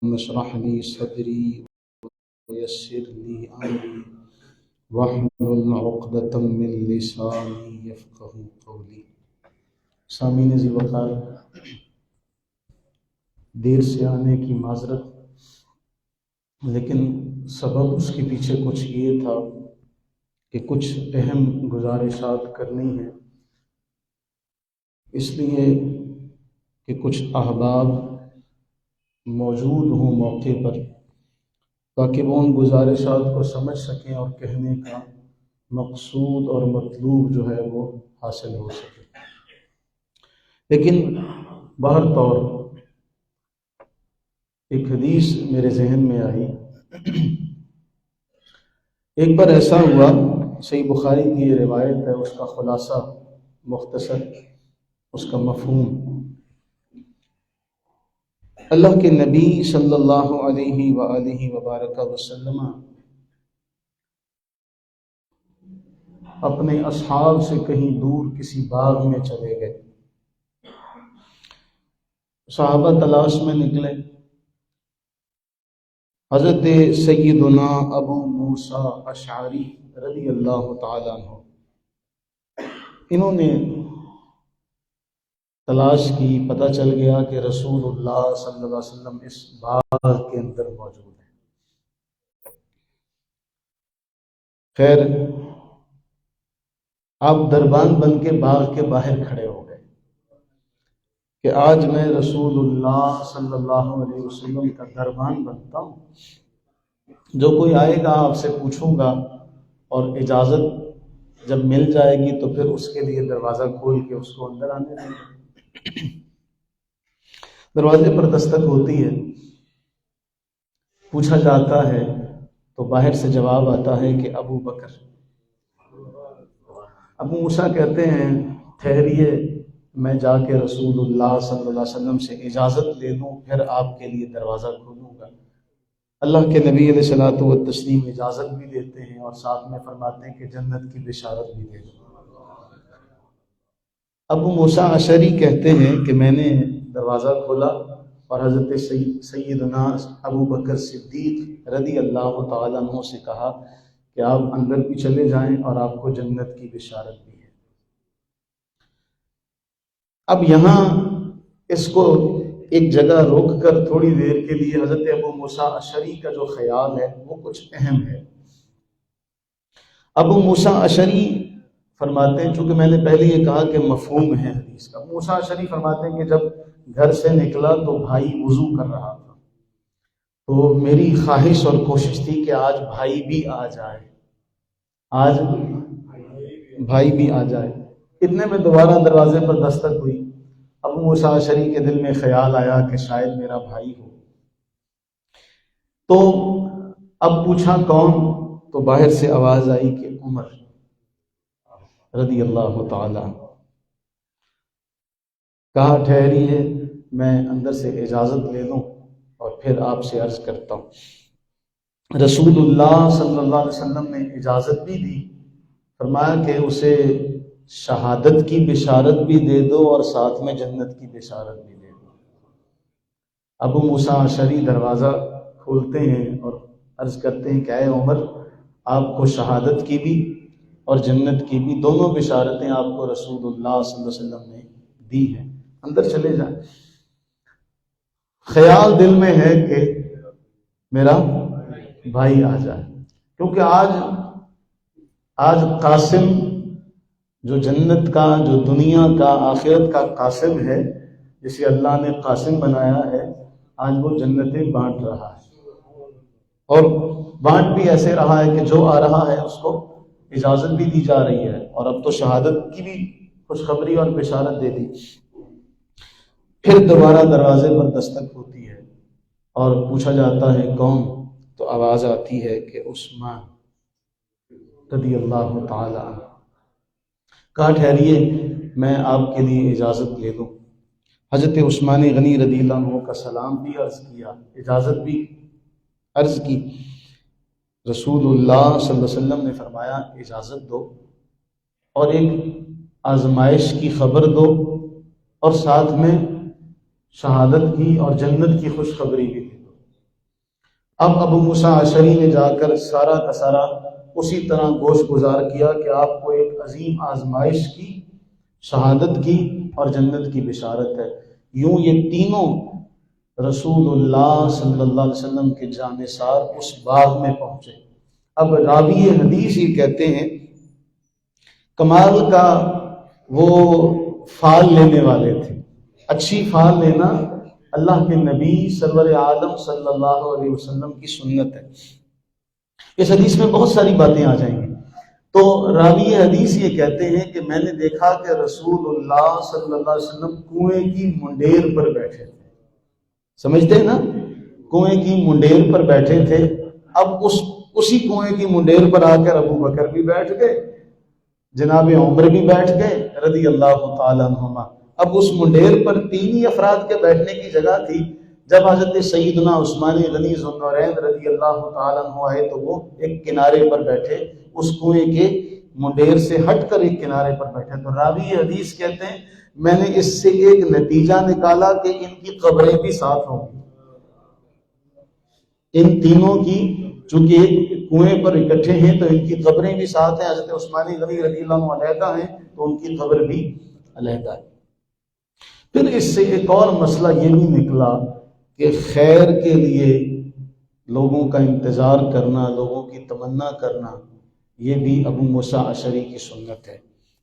اشرح لي صدري ويسر لي أمري واحلل عقدة من لساني يفقهوا قولي۔ سامعین ذی وقار، دیر سے آنے کی معذرت، لیکن سبب اس کے پیچھے کچھ یہ تھا کہ کچھ اہم گزارشات کرنی ہیں، اس لیے کہ کچھ احباب موجود ہوں موقع پر تاکہ وہ ان گزارشات کو سمجھ سکیں اور کہنے کا مقصود اور مطلوب جو ہے وہ حاصل ہو سکے۔ لیکن بہر طور ایک حدیث میرے ذہن میں آئی۔ ایک بار ایسا ہوا، صحیح بخاری کی یہ روایت ہے، اس کا خلاصہ مختصر، اس کا مفہوم، اللہ کے نبی صلی اللہ علیہ وآلہ وبارک وسلم اپنے اصحاب سے کہیں دور کسی باغ میں چلے گئے۔ صحابہ تلاش میں نکلے۔ حضرت سیدنا ابو موسیٰ اشعری رضی اللہ تعالیٰ عنہ، انہوں نے تلاش کی، پتہ چل گیا کہ رسول اللہ صلی اللہ علیہ وسلم اس باغ کے اندر موجود ہیں۔ خیر، آپ دربان بن کے باغ کے باہر کھڑے ہو گئے کہ آج میں رسول اللہ صلی اللہ علیہ وسلم کا دربان بنتا ہوں، جو کوئی آئے گا آپ سے پوچھوں گا اور اجازت جب مل جائے گی تو پھر اس کے لیے دروازہ کھول کے اس کو اندر آنے دیں گے۔ دروازے پر دستک ہوتی ہے، پوچھا جاتا ہے تو باہر سے جواب آتا ہے کہ ابو بکر۔ ابو موسیٰ کہتے ہیں ٹھہریے، میں جا کے رسول اللہ صلی اللہ علیہ وسلم سے اجازت لے لوں، پھر آپ کے لیے دروازہ کھولوں گا۔ اللہ کے نبی علیہ الصلوۃ والتسلیم اجازت بھی دیتے ہیں اور ساتھ میں فرماتے ہیں کہ جنت کی بشارت بھی دے دو۔ ابو موسیٰ اشعری کہتے ہیں کہ میں نے دروازہ کھولا اور حضرت سیدنا ابو بکر صدیق رضی اللہ تعالیٰ عنہ سے کہا کہ آپ اندر بھی چلے جائیں اور آپ کو جنت کی بشارت بھی ہے۔ اب یہاں اس کو ایک جگہ روک کر تھوڑی دیر کے لیے حضرت ابو موسیٰ اشعری کا جو خیال ہے وہ کچھ اہم ہے۔ ابو موسیٰ اشعری فرماتے ہیں، چونکہ میں نے پہلے یہ کہا کہ مفہوم ہے حدیث کا، ابو موسیٰ اشعری فرماتے ہیں کہ جب گھر سے نکلا تو بھائی وضو کر رہا تھا، تو میری خواہش اور کوشش تھی کہ آج بھائی بھی آ جائے، آج بھائی بھی آ جائے۔ اتنے میں دوبارہ دروازے پر دستک ہوئی۔ ابو موسیٰ اشعری کے دل میں خیال آیا کہ شاید میرا بھائی ہو، تو اب پوچھا کون، تو باہر سے آواز آئی کہ عمر رضی اللہ تعالیٰ۔ کہا ٹھہریے، میں اندر سے اجازت لے لوں اور پھر آپ سے عرض کرتا ہوں۔ رسول اللہ صلی اللہ علیہ وسلم نے اجازت بھی دی، فرمایا کہ اسے شہادت کی بشارت بھی دے دو اور ساتھ میں جنت کی بشارت بھی دے دو۔ ابو موسیٰ اشعری دروازہ کھولتے ہیں اور عرض کرتے ہیں کہ اے عمر، آپ کو شہادت کی بھی اور جنت کی بھی دونوں بشارتیں آپ کو رسول اللہ صلی اللہ علیہ وسلم نے دی ہیں، اندر چلے جائیں۔ خیال دل میں ہے کہ میرا بھائی آ جائے، کیونکہ آج قاسم جو جنت کا، جو دنیا کا، آخرت کا قاسم ہے، جسے اللہ نے قاسم بنایا ہے، آج وہ جنتیں بانٹ رہا ہے، اور بانٹ بھی ایسے رہا ہے کہ جو آ رہا ہے اس کو اجازت بھی دی جا رہی ہے، اور اب تو شہادت کی بھی خوشخبری اور بشارت دے دی۔ پھر دوبارہ دروازے پر دستک ہوتی ہے اور پوچھا جاتا ہے کون، تو آواز آتی ہے کہ عثمان رضی اللہ تعالیٰ عنہ۔ کہا ٹھہریے، میں آپ کے لیے اجازت لے لوں۔ حضرت عثمان غنی رضی اللہ عنہ کا سلام بھی عرض کیا، اجازت بھی عرض کی۔ رسول اللہ صلی اللہ علیہ وسلم نے فرمایا اجازت دو اور ایک آزمائش کی خبر دو اور ساتھ میں شہادت کی اور جنت کی خوشخبری بھی دے دو۔ اب ابو موسیٰ اشعری نے جا کر سارا کا سارا اسی طرح گوش گزار کیا کہ آپ کو ایک عظیم آزمائش کی، شہادت کی اور جنت کی بشارت ہے۔ یوں یہ تینوں رسول اللہ صلی اللہ علیہ وسلم کے جانثار اس باغ میں پہنچے۔ اب راوی حدیث یہ کہتے ہیں کمال کا وہ فال لینے والے تھے۔ اچھی فال لینا اللہ کے نبی سرور عالم صلی اللہ علیہ وسلم کی سنت ہے۔ اس حدیث میں بہت ساری باتیں آ جائیں گی۔ تو راوی حدیث یہ کہتے ہیں کہ میں نے دیکھا کہ رسول اللہ صلی اللہ علیہ وسلم کنویں کی منڈیر پر بیٹھے تھے۔ سمجھتے ہیں نا، کنویں کی منڈیر پر بیٹھے تھے۔ اب اسی کنویں کی منڈیر پر آ کر ابو بکر بھی بیٹھ گئے، جناب عمر بھی بیٹھ گئے رضی اللہ تعالیٰ عنہما۔ اب اس منڈیر پر تین ہی افراد کے بیٹھنے کی جگہ تھی۔ جب حضرت سیدنا عثمان غنی ذو النورین رضی اللہ تعالیٰ عنہ آئے تو وہ ایک کنارے پر بیٹھے، اس کنویں کے منڈیر سے ہٹ کر ایک کنارے پر بیٹھے۔ تو راوی حدیث کہتے ہیں میں نے اس سے ایک نتیجہ نکالا کہ ان کی قبریں بھی ساتھ ہوں گی۔ ان تینوں کی چونکہ ایک کنویں پر اکٹھے ہیں تو ان کی قبریں بھی ساتھ ہیں۔ حضرت عثمان غنی رضی اللہ عنہ علیحدہ ہیں تو ان کی قبر بھی علیحدہ ہے۔ پھر اس سے ایک اور مسئلہ یہ بھی نکلا کہ خیر کے لیے لوگوں کا انتظار کرنا، لوگوں کی تمنا کرنا، یہ بھی ابو موسیٰ اشعری کی سنت ہے۔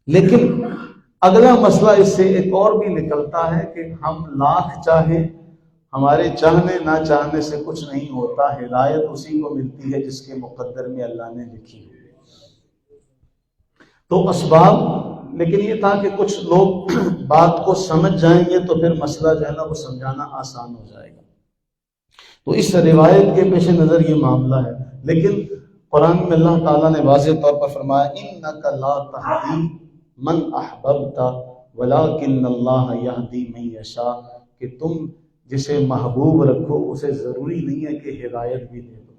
لیکن اگلا مسئلہ اس سے ایک اور بھی نکلتا ہے کہ ہم لاکھ چاہیں، ہمارے چاہنے نہ چاہنے سے کچھ نہیں ہوتا، ہدایت اسی کو ملتی ہے جس کے مقدر میں اللہ نے لکھی ہوئی ہے۔ تو اسباب، لیکن یہ تھا کہ کچھ لوگ بات کو سمجھ جائیں گے تو پھر مسئلہ جو ہے نا وہ سمجھانا آسان ہو جائے گا۔ تو اس روایت کے پیش نظر یہ معاملہ ہے، لیکن قرآن میں اللہ تعالیٰ نے واضح طور پر فرمایا اِنَّكَ لَا تَهْدِي مَنْ أَحْبَبْتَ وَلَكِنَّ اللَّهَ يَهْدِي مَن يَشَاءُ، کہ تم جسے محبوب رکھو اسے ضروری نہیں ہے کہ ہدایت بھی دے دو،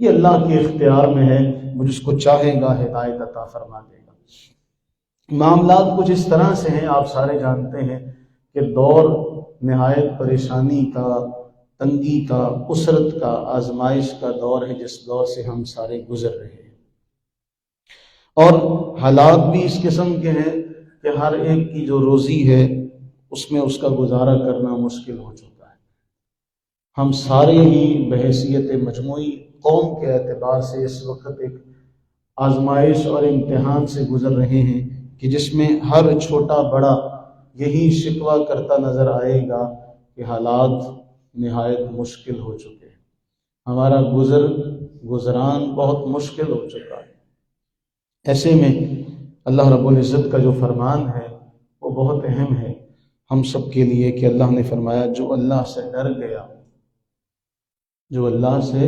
یہ اللہ کے اختیار میں ہے، وہ جس کو چاہے گا ہدایت عطا فرما دے گا۔ معاملات کچھ اس طرح سے ہیں، آپ سارے جانتے ہیں کہ دور نہایت پریشانی کا، تنگی کا، اسرت کا، آزمائش کا دور ہے جس دور سے ہم سارے گزر رہے ہیں، اور حالات بھی اس قسم کے ہیں کہ ہر ایک کی جو روزی ہے اس میں اس کا گزارا کرنا مشکل ہو چکا ہے۔ ہم سارے ہی بحیثیت مجموعی قوم کے اعتبار سے اس وقت ایک آزمائش اور امتحان سے گزر رہے ہیں کہ جس میں ہر چھوٹا بڑا یہی شکوہ کرتا نظر آئے گا کہ حالات نہایت مشکل ہو چکے ہیں، ہمارا گزران بہت مشکل ہو چکا ہے۔ ایسے میں اللہ رب العزت کا جو فرمان ہے وہ بہت اہم ہے ہم سب کے لیے کہ اللہ نے فرمایا جو اللہ سے ڈر گیا، جو اللہ سے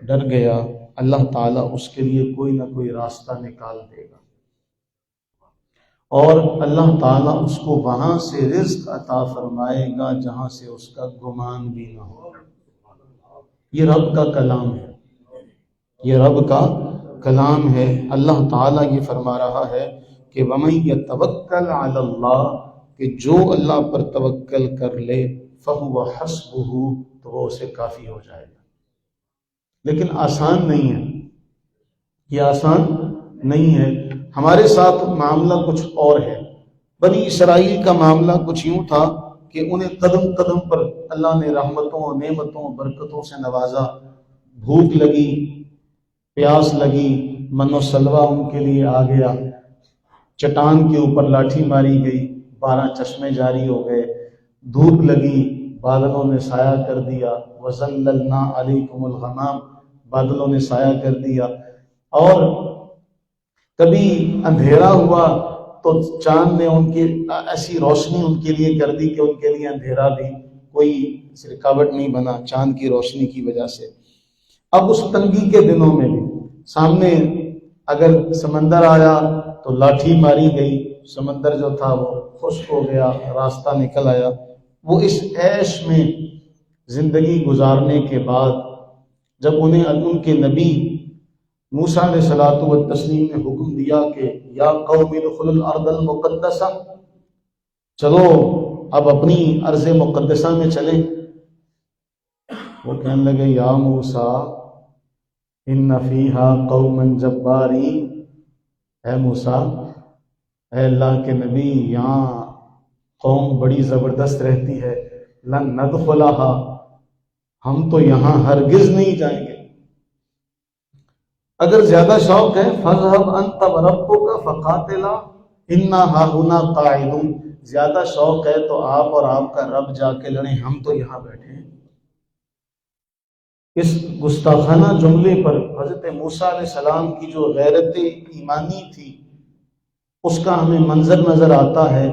ڈر گیا اللہ تعالیٰ اس کے لیے کوئی نہ کوئی راستہ نکال دے گا، اور اللہ تعالیٰ اس کو وہاں سے رزق عطا فرمائے گا جہاں سے اس کا گمان بھی نہ ہو۔ یہ رب کا کلام ہے، یہ رب کا کلام ہے۔ اللہ تعالیٰ یہ فرما رہا ہے کہ وَمَن يَتَوَكَّلْ عَلَى اللَّهِ، کہ جو اللہ پر توکل کر لے فَهُوَ حَسْبُهُ، تو وہ اسے کافی ہو جائے گا۔ لیکن آسان نہیں ہے، یہ آسان نہیں ہے۔ ہمارے ساتھ معاملہ کچھ اور ہے۔ بنی اسرائیل کا معاملہ کچھ یوں تھا کہ انہیں قدم قدم پر اللہ نے رحمتوں، نعمتوں، برکتوں سے نوازا۔ بھوک لگی، پیاس لگی، من و سلوہ ان کے لیے آ گیا، چٹان کے اوپر لاٹھی ماری گئی، 12 چشمے جاری ہو گئے، دھوپ لگی، بادلوں نے سایہ کر دیا، وَظَلَّلْنَا عَلَيْكُمُ الْغَمَامَ، بادلوں نے سایہ کر دیا، اور کبھی اندھیرا ہوا تو چاند نے ان کی ایسی روشنی ان کے لیے کر دی کہ ان کے لیے اندھیرا بھی کوئی رکاوٹ نہیں بنا چاند کی روشنی کی وجہ سے۔ اب اس تنگی کے دنوں میں بھی سامنے اگر سمندر آیا تو لاٹھی ماری گئی، سمندر جو تھا وہ خشک ہو گیا، راستہ نکل آیا۔ وہ اس عیش میں زندگی گزارنے کے بعد جب انہیں ان کے نبی موسیٰ علیہ الصلوۃ والتسلیم نے حکم دیا کہ یا قوم ادخلوا الارض المقدسہ، چلو اب اپنی ارض مقدسہ میں چلیں، وہ کہنے لگے یا موسیٰ ان فیہا قوما جبارین، اے موسیٰ، اے اللہ کے نبی، یہاں قوم بڑی زبردست رہتی ہے، لن ندخلہا، ہم تو یہاں ہرگز نہیں جائیں گے۔ اگر زیادہ شوق ہے فَاذْهَبْ أَنْتَ وَرَبُّكَ فَقَاتِلَا إِنَّا هَاهُنَا قَاعِدُونَ، زیادہ شوق ہے تو آپ اور آپ کا رب جا کے لڑیں، ہم تو یہاں بیٹھے ہیں۔ اس گستاخانہ جملے پر حضرت موسیٰ علیہ السلام کی جو غیرت ایمانی تھی اس کا ہمیں منظر نظر آتا ہے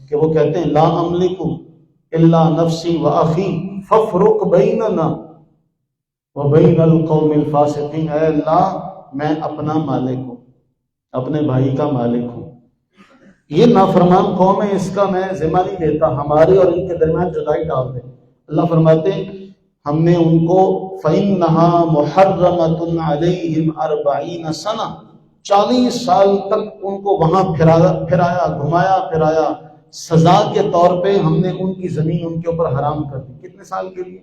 کہ وہ کہتے ہیں لا املک الا نفسی واخی فافرق بیننا وبین القوم الفاسقین، اے اللہ میں اپنا مالک ہوں، اپنے بھائی کا مالک ہوں، یہ نافرمان قوم ہے، اس کا میں ذمہ نہیں لیتا، ہمارے اور ان کے درمیان جدائی ڈال دے۔ اللہ فرماتے ہیں ہم نے ان کو فَإِنَّهَا مُحَرَّمَةٌ عَلَيْهِمْ 40 سنہ، 40 سال تک ان کو وہاں پھرایا گھمایا پھرایا، سزا کے طور پہ ہم نے ان کی زمین ان کے اوپر حرام کر دی۔ کتنے سال کے لیے؟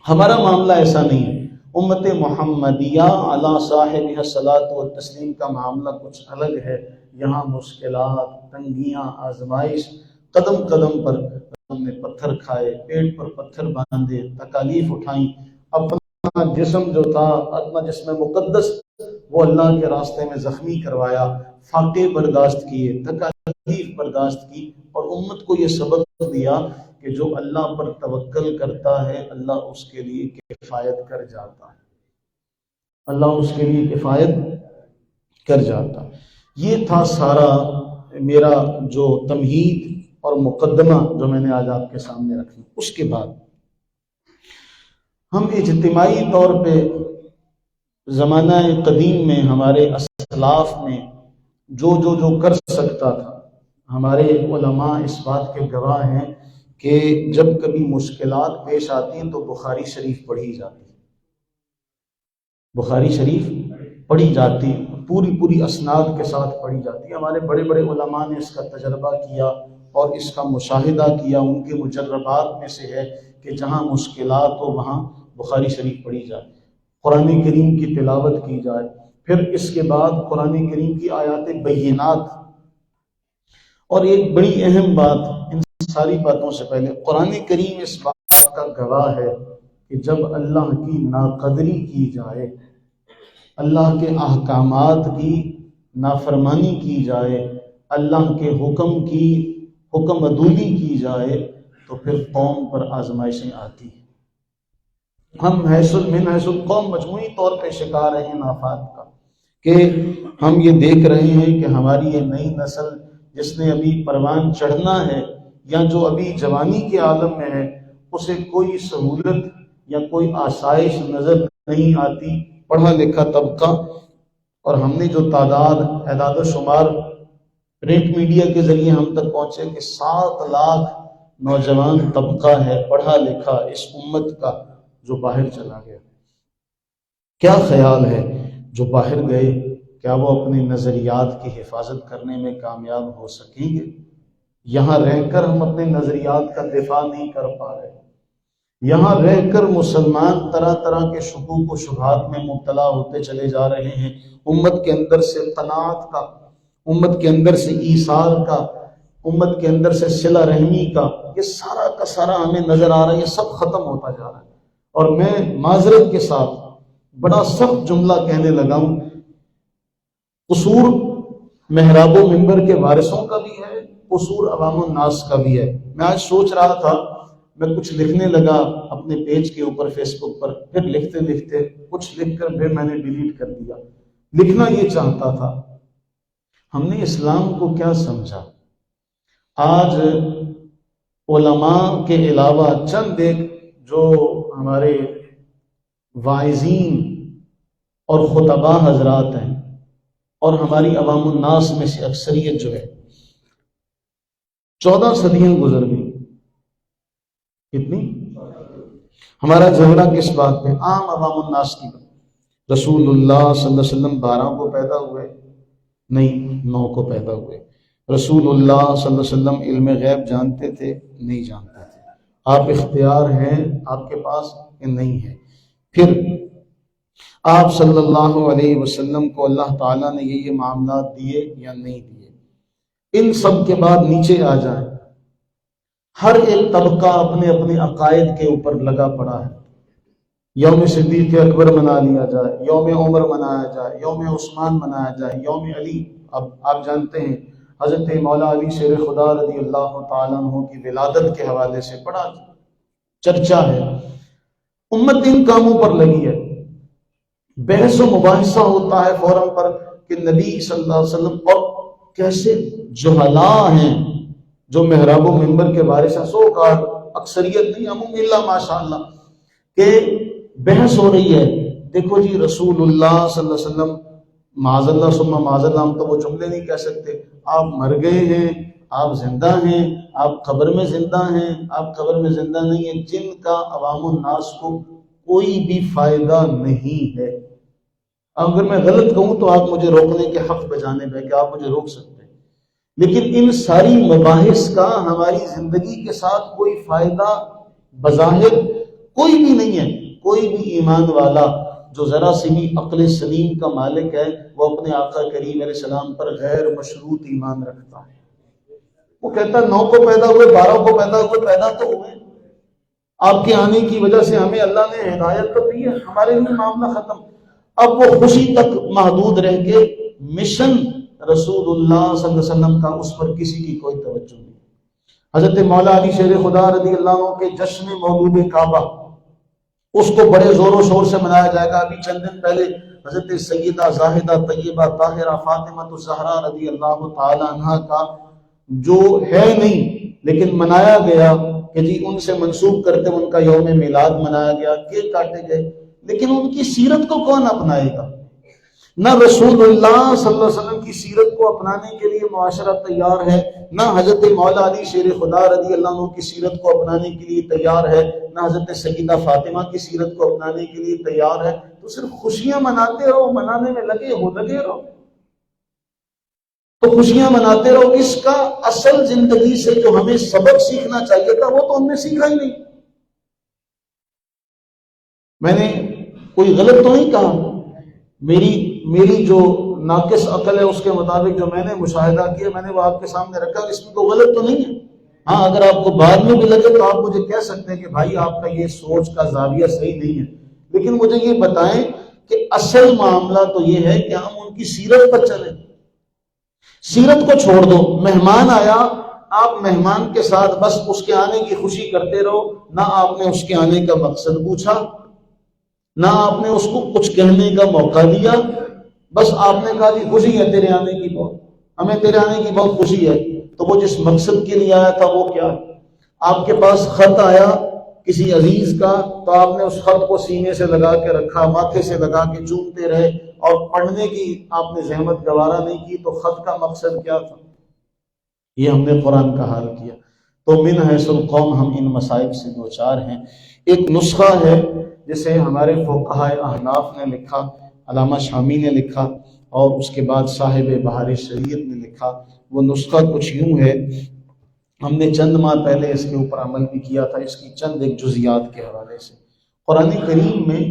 ہمارا معاملہ ایسا نہیں ہے، امت محمدیہ علی صاحبہ الصلاۃ والتسلیم کا معاملہ کچھ الگ ہے۔ یہاں مشکلات، تنگیاں، آزمائش قدم قدم پر، ہم نے پتھر کھائے، پیٹ پر پتھر باندھے، تکالیف اٹھائیں، اپنا جسم جو تھا، اپنا جسم مقدس وہ اللہ کے راستے میں زخمی کروایا، فاقے برداشت کیے، تکالیف برداشت کی، اور امت کو یہ سبق دیا کہ جو اللہ پر توکل کرتا ہے اللہ اس کے لیے کفایت کر جاتا ہے، اللہ اس کے لیے کفایت کر جاتا۔ یہ تھا سارا میرا جو تمہید اور مقدمہ جو میں نے آج آپ کے سامنے رکھی۔ اس کے بعد ہم اجتماعی طور پہ زمانہ قدیم میں ہمارے اسلاف نے جو کر سکتا تھا، ہمارے علماء اس بات کے گواہ ہیں کہ جب کبھی مشکلات پیش آتی ہیں تو بخاری شریف پڑھی جاتی ہے، بخاری شریف پڑھی جاتی، پوری اسناد کے ساتھ پڑھی جاتی ہے۔ ہمارے بڑے بڑے علماء نے اس کا تجربہ کیا اور اس کا مشاہدہ کیا، ان کے مجربات میں سے ہے کہ جہاں مشکلات ہو وہاں بخاری شریف پڑھی جائے، قرآن کریم کی تلاوت کی جائے، پھر اس کے بعد قرآن کریم کی آیات بینات۔ اور ایک بڑی اہم بات، ان ساری باتوں سے پہلے قرآن کریم اس بات کا گواہ ہے کہ جب اللہ کی ناقدری کی جائے، اللہ کے احکامات کی نافرمانی کی جائے، اللہ کے حکم کی حکم عدولی کی جائے، تو پھر قوم پر آزمائشیں آتی ہیں۔ ہم من حیث القوم مجموعی طور پہ شکار ہیں ان آفات کا، کہ ہم یہ دیکھ رہے ہیں کہ ہماری یہ نئی نسل جس نے ابھی پروان چڑھنا ہے یا جو ابھی جوانی کے عالم میں ہے، اسے کوئی سہولت یا کوئی آسائش نظر نہیں آتی۔ پڑھا لکھا طبقہ، اور ہم نے جو اعداد و شمار پرنٹ میڈیا کے ذریعے ہم تک پہنچے کہ 7 لاکھ نوجوان طبقہ ہے پڑھا لکھا اس امت کا جو باہر چلا گیا۔ کیا خیال ہے جو باہر گئے، کیا وہ اپنے نظریات کی حفاظت کرنے میں کامیاب ہو سکیں گے؟ یہاں رہ کر ہم اپنے نظریات کا دفاع نہیں کر پا رہے، یہاں رہ کر مسلمان طرح طرح کے شکوک و شبہات میں مبتلا ہوتے چلے جا رہے ہیں۔ امت کے اندر سے قناعت کا، امت کے اندر سے ایثار کا، امت کے اندر سے صلہ رحمی کا، یہ سارا کا سارا ہمیں نظر آ رہا ہے، یہ سب ختم ہوتا جا رہا ہے۔ اور میں معذرت کے ساتھ بڑا سخت جملہ کہنے لگا ہوں، قصور محراب و منبر کے وارثوں کا بھی ہے، قصور عوام الناس کا بھی ہے۔ میں آج سوچ رہا تھا، میں کچھ لکھنے لگا اپنے پیج کے اوپر فیس بک پر، پھر لکھتے لکھتے کچھ لکھ کر پھر میں نے ڈیلیٹ کر دیا۔ لکھنا یہ چاہتا تھا، ہم نے اسلام کو کیا سمجھا؟ آج علماء کے علاوہ چند ایک جو ہمارے واعظین اور خطباء حضرات ہیں اور ہماری عوام الناس میں سے اکثریت جو ہے، 14 صدیاں گزر گئی۔ کتنی؟ ہمارا جھگڑا کس بات پہ؟ عام عوام الناس کی بات۔ رسول اللہ صلی اللہ علیہ وسلم 12 کو پیدا ہوئے؟ نہیں، 9 کو پیدا ہوئے۔ رسول اللہ صلی اللہ علیہ وسلم علم غیب جانتے تھے؟ نہیں جانتے تھے۔ آپ اختیار ہیں آپ کے پاس کہ نہیں ہے؟ پھر آپ صلی اللہ علیہ وسلم کو اللہ تعالیٰ نے یہ معاملات دیے یا نہیں دیے؟ ان سب کے بعد نیچے آ جائیں، ہر ایک طبقہ اپنے اپنے عقائد کے اوپر لگا پڑا ہے۔ یوم صدیق اکبر منا لیا جائے، یوم عمر منایا جائے، یوم عثمان منایا جائے، یوم علی۔ اب آپ جانتے ہیں حضرت مولا علی شیر خدا رضی اللہ تعالیٰ عنہ کی ولادت کے حوالے سے بڑا چرچا ہے، امت ان کاموں پر لگی ہے، بحث و مباحثہ ہوتا ہے فورم پر کہ نبی صلی اللہ علیہ وسلم، اور کیسے جہلاء ہیں جو محراب و منبر کے وارث ہیں، سو کا اکثریت نہیں، عموم اللہ ماشاء اللہ، کہ بحث ہو رہی ہے۔ دیکھو جی رسول اللہ صلی اللہ علیہ وسلم، معاذ اللہ ثم معاذ اللہ، ہم تو وہ جملے نہیں کہہ سکتے، آپ مر گئے ہیں، آپ زندہ ہیں، آپ قبر میں زندہ ہیں، آپ قبر میں زندہ نہیں ہیں، جن کا عوام الناس کو کوئی بھی فائدہ نہیں ہے۔ اگر میں غلط کہوں تو آپ مجھے روکنے کے حق بجانب ہے کہ آپ مجھے روک سکتے ہیں، لیکن ان ساری مباحث کا ہماری زندگی کے ساتھ کوئی فائدہ بظاہر کوئی بھی نہیں ہے۔ کوئی بھی ایمان والا جو ذرا سی بھی عقل سلیم کا مالک ہے، وہ اپنے آقا کریم علیہ السلام پر غیر مشروط ایمان رکھتا ہے۔ وہ کہتا ہے 9 کو پیدا ہوئے، 12 کو پیدا ہوئے، پیدا تو ہوئے، آپ کے آنے کی وجہ سے ہمیں اللہ نے ہدایت تو دی ہے، ہمارے لیے معاملہ ختم۔ اب وہ خوشی تک محدود رہ کے مشن رسول اللہ صلی اللہ علیہ وسلم کا اس پر کسی کی کوئی توجہ نہیں۔ حضرت مولا علی شیر خدا رضی اللہ عنہ کے جشن مولود کعبہ، اس کو بڑے زور و شور سے منایا جائے گا۔ ابھی چند دن پہلے حضرت سیدہ زاہدہ طیبہ طاہرہ فاطمہ الزہرا رضی اللہ تعالی عنہا کا جو ہے نہیں لیکن منایا گیا کہ جی ان سے منسوب کرتے ان کا یوم میلاد منایا گیا، کیک کاٹے گئے، لیکن ان کی سیرت کو کون اپنائے گا؟ نہ رسول اللہ صلی اللہ علیہ وسلم کی سیرت کو اپنانے کے لیے معاشرہ تیار ہے، نہ حضرت مولا علی شیر خدا رضی اللہ عنہ کی سیرت کو اپنانے کے لیے تیار ہے، نہ حضرت سیدہ فاطمہ کی سیرت کو اپنانے کے لیے تیار ہے۔ تو صرف خوشیاں مناتے رہو، منانے میں لگے رہو، تو خوشیاں مناتے رہو۔ اس کا اصل زندگی سے جو ہمیں سبق سیکھنا چاہیے تھا وہ تو ہم نے سیکھا ہی نہیں۔ میں نے کوئی غلط تو نہیں کہا، میری جو ناقص عقل ہے اس کے مطابق جو میں نے مشاہدہ کیا میں نے وہ آپ کے سامنے رکھا، اس میں تو غلط تو نہیں ہے۔ ہاں اگر آپ کو بعد میں بھی لگے تو آپ مجھے کہہ سکتے ہیں کہ بھائی آپ کا یہ سوچ کا زاویہ صحیح نہیں ہے، لیکن مجھے یہ بتائیں کہ اصل معاملہ تو یہ ہے کہ ہم ان کی سیرت پر چلیں۔ سیرت کو چھوڑ دو، مہمان آیا، آپ مہمان کے ساتھ بس اس کے آنے کی خوشی کرتے رہو، نہ آپ نے اس کے آنے کا مقصد پوچھا، نہ آپ نے اس کو کچھ کہنے کا موقع دیا، بس آپ نے کہا جی خوشی ہے تیرے آنے کی، ہمیں تیرے آنے کی بہت خوشی ہے۔ تو وہ جس مقصد کے لیے آیا تھا وہ کیا؟ آپ کے پاس خط آیا کسی عزیز کا تو آپ نے اس خط کو سینے سے لگا کے رکھا، ماتھے سے لگا کے چومتے رہے اور پڑھنے کی آپ نے زحمت گوارا نہیں کی، تو خط کا مقصد کیا تھا؟ یہ ہم نے قرآن کا حال کیا۔ تو من حیث القوم ہم ان مسائل سے دوچار ہیں۔ ایک نسخہ ہے جسے ہمارے فقہاء احناف نے لکھا، علامہ شامی نے لکھا، اور اس کے بعد صاحب بہار شریعت نے لکھا۔ وہ نسخہ کچھ یوں ہے، ہم نے چند ماہ پہلے اس کے اوپر عمل بھی کیا تھا، اس کی چند ایک جزیات کے حوالے سے۔ قرآن کریم میں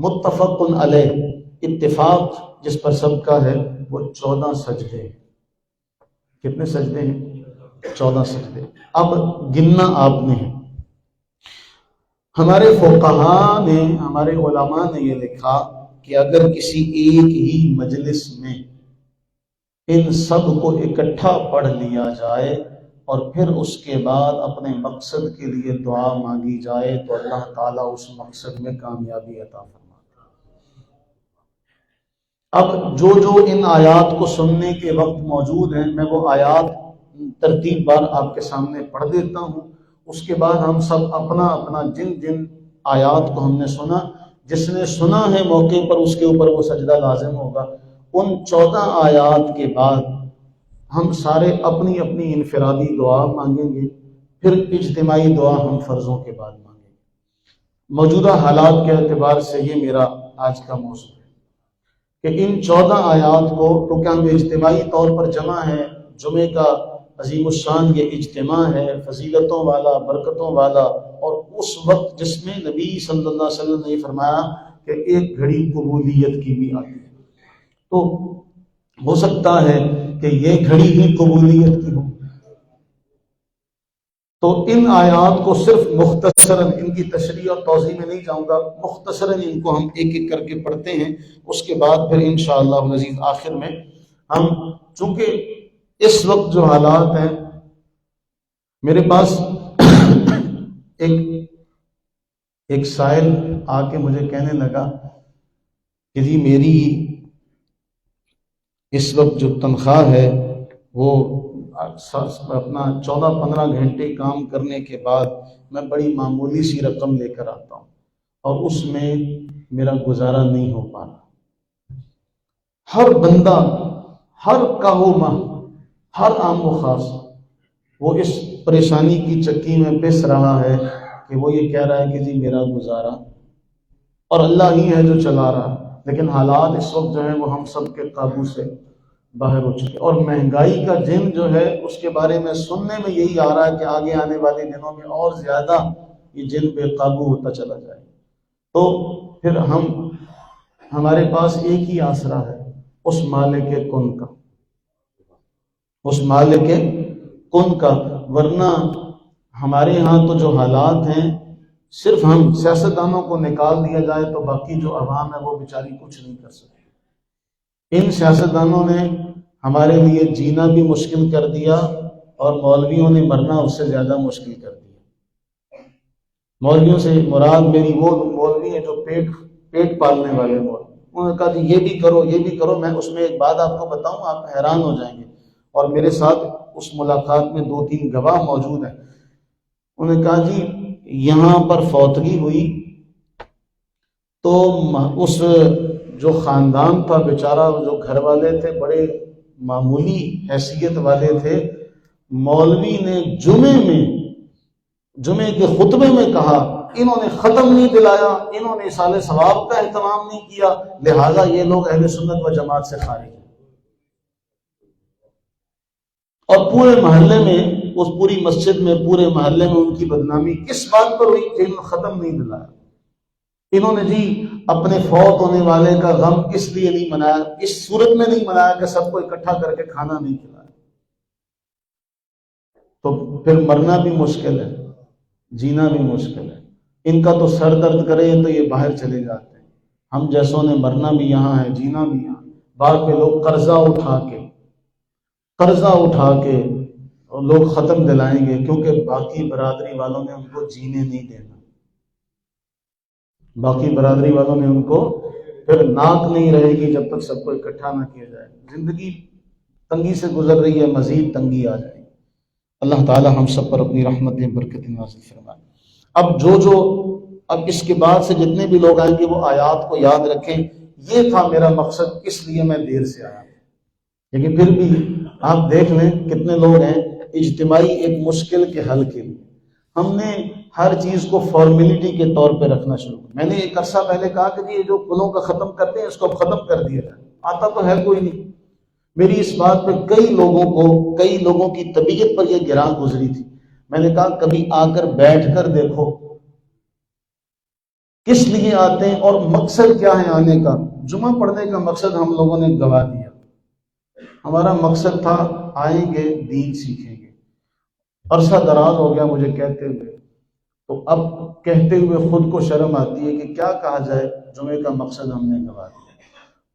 متفق علیہ، اتفاق جس پر سب کا ہے، وہ 14 سجدے ہیں۔ کتنے سجدے ہیں؟ 14 سجدے۔ اب گننا آپ نے ہے۔ ہمارے فقہاء نے، ہمارے علماء نے یہ لکھا کہ اگر کسی ایک ہی مجلس میں ان سب کو اکٹھا پڑھ لیا جائے اور پھر اس کے بعد اپنے مقصد کے لیے دعا مانگی جائے تو اللہ تعالیٰ اس مقصد میں کامیابی عطا فرماتا ہے۔ اب جو ان آیات کو سننے کے وقت موجود ہیں، میں وہ آیات ترتیب بار آپ کے سامنے پڑھ دیتا ہوں، اس کے بعد ہم سب اپنا اپنا جن آیات کو ہم نے سنا، جس نے سنا ہے موقع پر اس کے اوپر وہ سجدہ لازم ہوگا۔ ان 14 آیات کے بعد ہم سارے اپنی اپنی انفرادی دعا مانگیں گے، پھر اجتماعی دعا ہم فرضوں کے بعد مانگیں گے۔ موجودہ حالات کے اعتبار سے یہ میرا آج کا موضوع ہے کہ ان 14 آیات کو، کیونکہ ہم اجتماعی طور پر جمع ہیں، جمعے کا عظیم الشان یہ اجتماع ہے، فضیلتوں والا، برکتوں والا، اس وقت جس میں نبی صلی اللہ علیہ وسلم نے یہ فرمایا کہ ایک گھڑی قبولیت کی بھی آتی ہے. تو ہو سکتا ہے کہ یہ گھڑی ہی قبولیت کی ہو. تو ان آیات کو صرف مختصراً ان کی تشریح اور توضیح میں نہیں جاؤں گا، مختصراً ان کو ہم ایک ایک کر کے پڑھتے ہیں. اس کے بعد پھر انشاءاللہ العزیز آخر میں ہم، چونکہ اس وقت جو حالات ہیں، میرے پاس ایک سائل آ کے مجھے کہنے لگا کہ جی میری اس وقت جو تنخواہ ہے وہ اپنا 14-15 گھنٹے کام کرنے کے بعد میں بڑی معمولی سی رقم لے کر آتا ہوں اور اس میں میرا گزارا نہیں ہو پا رہا. ہر بندہ، ہر کاہوما، ہر عام و خاص وہ اس پریشانی کی چکی میں پس رہا ہے کہ وہ یہ کہہ رہا ہے کہ جی میرا گزارا، اور اللہ ہی ہے جو چلا رہا. لیکن حالات اس وقت جو ہیں وہ ہم سب کے قابو سے باہر ہو چکے، اور مہنگائی کا جن جو ہے اس کے بارے میں سننے میں یہی آ رہا ہے کہ آگے آنے والے دنوں میں اور زیادہ یہ جن بے قابو ہوتا چلا جائے. تو پھر ہمارے پاس ایک ہی آسرا ہے، اس مالک کن کا، اس مالک کن کا. ورنہ ہمارے ہاں تو جو حالات ہیں، صرف ہم سیاستدانوں کو نکال دیا جائے تو باقی جو عوام ہے وہ بیچاری کچھ نہیں کر سکتی. ان سیاستدانوں نے ہمارے لیے جینا بھی مشکل کر دیا، اور مولویوں نے مرنا اس سے زیادہ مشکل کر دیا. مولویوں سے مراد میری وہ مولوی ہیں جو پیٹ پالنے والے مولوی. انہوں نے کہا کہ یہ بھی کرو، یہ بھی کرو. میں اس میں ایک بات آپ کو بتاؤں، آپ حیران ہو جائیں گے، اور میرے ساتھ اس ملاقات میں 2-3 گواہ موجود ہیں. انہوں نے کہا جی یہاں پر فوتگی ہوئی تو اس جو خاندان تھا بیچارہ، جو گھر والے تھے بڑے معمولی حیثیت والے تھے، مولوی نے جمعے کے خطبے میں کہا انہوں نے ختم نہیں دلایا، انہوں نے اصالہ ثواب کا اہتمام نہیں کیا، لہذا یہ لوگ اہل سنت و جماعت سے خارج ہیں. اور پورے محلے میں، اس پوری مسجد میں، پورے محلے میں ان کی بدنامی کس بات پر ہوئی کہ انہوں نے ختم نہیں دلایا. انہوں نے جی اپنے فوت ہونے والے کا غم اس لیے نہیں منایا، اس صورت میں نہیں منایا کہ سب کو اکٹھا کر کے کھانا نہیں کھلایا. تو پھر مرنا بھی مشکل ہے، جینا بھی مشکل ہے. ان کا تو سر درد کرے تو یہ باہر چلے جاتے ہیں. ہم جیسوں نے مرنا بھی یہاں ہے، جینا بھی یہاں. بعد میں لوگ قرضہ اٹھا کے لوگ ختم دلائیں گے، کیونکہ باقی برادری والوں نے ان کو جینے نہیں دینا. باقی برادری والوں نے ان کو پھر ناک نہیں رہے گی جب تک سب کو اکٹھا نہ کیا جائے. زندگی تنگی سے گزر رہی ہے، مزید تنگی آ جائے گی. اللہ تعالی ہم سب پر اپنی رحمتیں برکتیں نازل فرمائے. اب اس کے بعد سے جتنے بھی لوگ آئیں گے وہ آیات کو یاد رکھیں. یہ تھا میرا مقصد، اس لیے میں دیر سے آیا. لیکن پھر بھی آپ دیکھ لیں کتنے لوگ ہیں اجتماعی ایک مشکل کے حل کے لیے. ہم نے ہر چیز کو فارمیلٹی کے طور پہ رکھنا شروع کیا. میں نے ایک عرصہ پہلے کہا کہ یہ جو پلوں کا ختم کرتے ہیں اس کو ختم کر دیا جائے، آتا تو ہے کوئی نہیں. میری اس بات پہ کئی لوگوں کی طبیعت پر یہ گراں گزری تھی. میں نے کہا کبھی آ کر بیٹھ کر دیکھو کس لیے آتے ہیں اور مقصد کیا ہے آنے کا. جمعہ پڑھنے کا مقصد ہم لوگوں نے گوا دیا. ہمارا مقصد تھا آئیں گے دین سیکھیں گے. عرصہ دراز ہو گیا مجھے کہتے ہوئے، تو اب کہتے ہوئے خود کو شرم آتی ہے کہ کیا کہا جائے، جمعے کا مقصد ہم نے گوا دیا.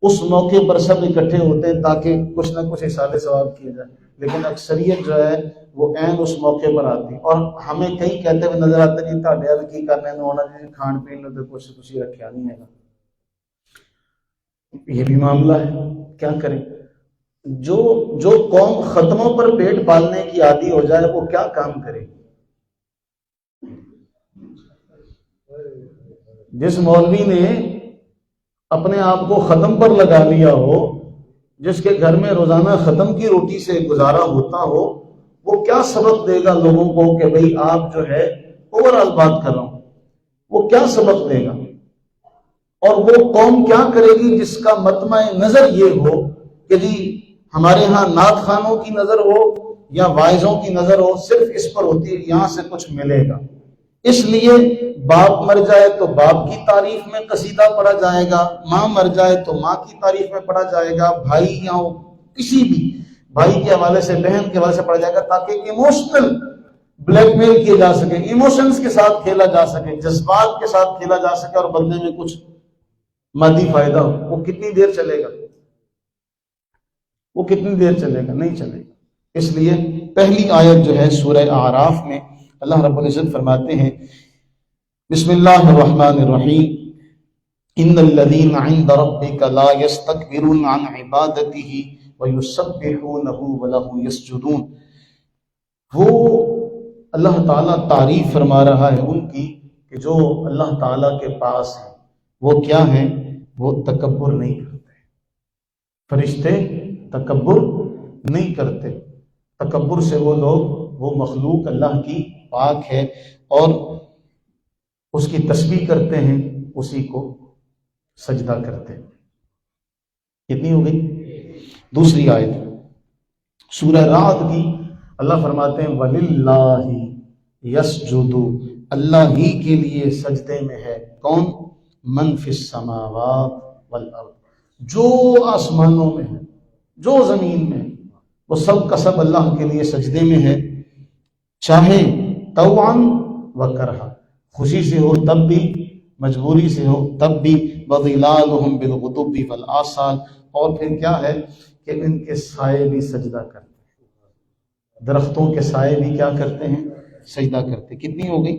اس موقع پر سب اکٹھے ہوتے ہیں تاکہ کچھ نہ کچھ اصالہ ثواب کیا جائے، لیکن اکثریت جو ہے وہ عین اس موقع پر آتی. اور ہمیں کئی کہتے ہوئے نظر آتے ہیں تھوڑے اب کی کرنے ہونا جی کھان پین تو کچھ تسی رکھیا نہیں ہے. یہ بھی معاملہ ہے، کیا کریں. جو قوم ختموں پر پیٹ پالنے کی عادی ہو جائے وہ کیا کام کرے. جس مولوی نے اپنے آپ کو ختم پر لگا لیا ہو، جس کے گھر میں روزانہ ختم کی روٹی سے گزارا ہوتا ہو، وہ کیا سبق دے گا لوگوں کو کہ بھئی آپ جو ہے اوورآل بات کر رہا ہوں، وہ کیا سبق دے گا. اور وہ قوم کیا کرے گی جس کا مطمع نظر یہ ہو کہ جی ہمارے ہاں نعت خوانوں کی نظر ہو یا واعظوں کی نظر ہو، صرف اس پر ہوتی ہے یہاں سے کچھ ملے گا. اس لیے باپ مر جائے تو باپ کی تعریف میں قصیدہ پڑھا جائے گا، ماں مر جائے تو ماں کی تعریف میں پڑھا جائے گا، بھائی یا کسی بھی بھائی کے حوالے سے، بہن کے حوالے سے پڑھا جائے گا، تاکہ ایموشنل بلیک میل کیے جا سکے، ایموشنز کے ساتھ کھیلا جا سکے، جذبات کے ساتھ کھیلا جا سکے، اور بندے میں کچھ مادی فائدہ ہو۔ وہ کتنی دیر چلے گا؟ وہ کتنی دیر چلے گا؟ نہیں چلے گا۔ اس لیے پہلی آیت جو ہے سورہ اعراف میں اللہ رب العزت فرماتے ہیں بسم اللہ الرحمن الرحیم ان الذین عند ربک لا یستکبرون عن عبادتہ ویسبحونہ ولہ یسجدون۔ وہ اللہ تعالیٰ تعریف فرما رہا ہے ان کی کہ جو اللہ تعالیٰ کے پاس ہے، وہ کیا ہیں؟ وہ تکبر نہیں کرتے۔ فرشتے تکبر نہیں کرتے۔ تکبر سے وہ لوگ، وہ مخلوق اللہ کی پاک ہے اور اس کی تسبیح کرتے ہیں، اسی کو سجدہ کرتے ہیں۔ کتنی ہو گئی؟ دوسری آیت سورہ رعد کی اللہ فرماتے ہیں وَلِلَّهِ يَسْجُدُ، اللہ ہی کے لیے سجدے میں ہے کون؟ مَن فِي السَّمَاوَاتِ وَالْأَرْضِ، جو آسمانوں میں ہے، جو زمین میں ہے، وہ سب کا سب اللہ کے لیے سجدے میں ہے، چاہے طوعاً وکرہا، خوشی سے ہو تب بھی، مجبوری سے ہو تب بھی، وَظِلَالُهُمْ بِالْغُدُوِّ وَالْآصَالِ، اور پھر کیا ہے کہ ان کے سائے بھی سجدہ کرتے ہیں، درختوں کے سائے بھی کیا کرتے ہیں؟ سجدہ کرتے ہیں۔ کتنی ہو گئی؟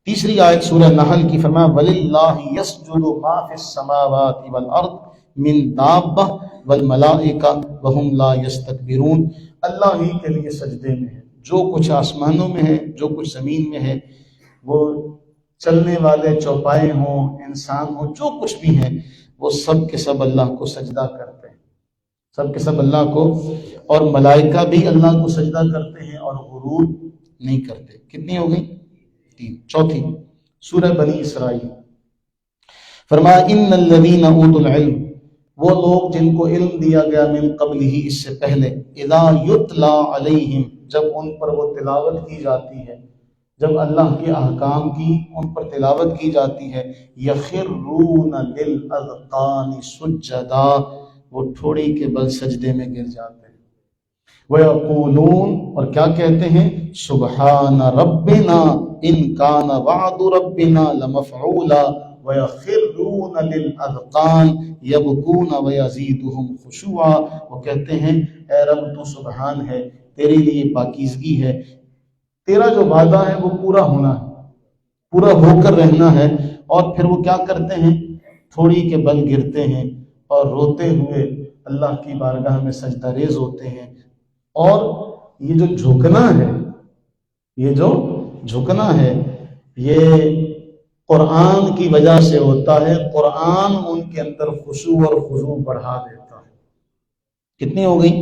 تیسری آیت سورہ نحل کی فرمایا وَلِلَّهِ يَسْجُدُ مَا فِي السَّمَاوَاتِ وَالْأَرْضِ مِن دَابَّةٍ وَالْمَلَائِكَةُ وَهُمْ لَا يَسْتَكْبِرُونَ، اللہ ہی کے لیے سجدے میں ہے، جو کچھ آسمانوں میں ہے، جو کچھ زمین میں ہے، وہ چلنے والے چوپائے ہوں، انسان ہوں، جو کچھ بھی ہیں، وہ سب کے سب اللہ کو سجدہ کرتے ہیں، سب کے سب اللہ کو، اور ملائکہ بھی اللہ کو سجدہ کرتے ہیں اور غرور نہیں کرتے۔ کتنی ہو گئی؟ 3۔ چوتھی سورہ بنی اسرائیل فرمایا ان الذین اوتوا العلم، وہ لوگ جن کو علم دیا گیا من قبل ہی، اس سے پہلے، اذا یتلا علیہم، جب ان پر وہ تلاوت کی جاتی ہے، جب اللہ کے احکام کی ان پر تلاوت کی جاتی ہے، یخرون للاذقان سجدا، وہ ٹھوڑی کے بل سجدے میں گر جاتے ہیں، وَيَقُولُونَ، اور کیا کہتے ہیں؟ سبحان ربنا ان کان وعد ربنا لمفعولا وَيَخِرُّونَ لِلْأَذْقَانِ يَبْكُونَ وَيَزِيدُهُمْ خُشُوعًا، وہ کہتے ہیں اے رب تو سبحان ہے، تیرے لیے پاکیزگی ہے، تیرا جو وعدہ ہے وہ پورا ہونا ہے، پورا ہو کر رہنا ہے، اور پھر وہ کیا کرتے ہیں؟ تھوڑی کے بل گرتے ہیں اور روتے ہوئے اللہ کی بارگاہ میں سجدہ ریز ہوتے ہیں۔ اور یہ جو جھکنا ہے، یہ جو جھکنا ہے، یہ قرآن کی وجہ سے ہوتا ہے، قرآن ان کے اندر خشوع اور خضوع بڑھا دیتا ہے۔ کتنی ہو گئی؟